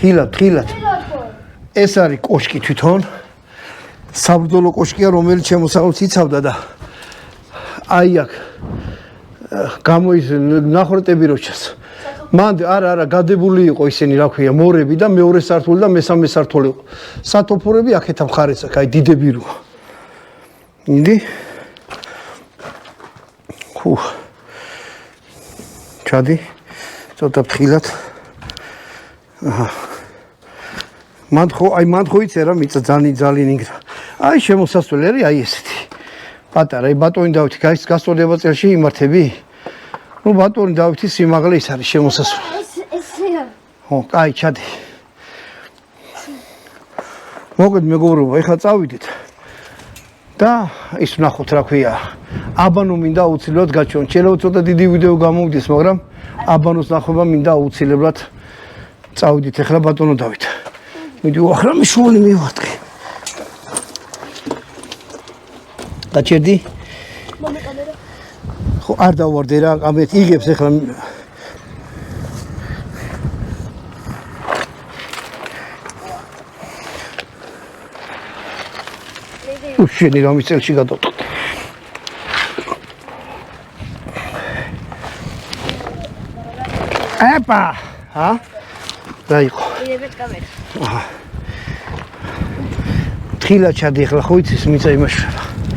თხილად. ეს არის კოშკი თვითონ. საბრძოლო კოშკია, რომელიც შემოსავალს იცავდა და აი აქ ნახორტები როჩას. მან არა გადებული იყო ისინი, რა ქვია, მორები და მეორე სართული და მესამე სართული იყო. სათოფურები აქეთ მხარეს აქ, აი დიდები როა. იდი. ჩადი. ცოტა თხილად. აჰა. მან ხო იწერა მიწა ძალიან იგრა. აი შემოსასვლელი არის აი ესეთი. პატარა, აი ბატონი დავითი გასწორდება წელში იმართები? ნუ ბატონი დავითი სიმაღლე ის არის შემოსასვლელი. ესეა. ხო, აი ჩადი. მოგეთ მეგობრებო, ეხლა წავიდეთ. და ის ვნახოთ რა ქვია. აბანო მინდა აუცილებლად გაჩვენ. შეიძლება ცოტა დიდი ვიდეო გამოვიდეს, მაგრამ აბანოს ნახება მინდა აუცილებლად. წავიდით ეხლა ბატონო დავით. მიდი ახლა მიშული მივატყი. გაჩერდი? მომეკადერა. ხო, არ დავარდე რა, ამეთ იღებს ეხლა. შენი რამის წელში გადავტყოთ. აპა, ჰა? დაიყო. იდეთ კამერა. აჰა. თხილა ჩადი ახლა ხო იცის მიწა იმაშურა.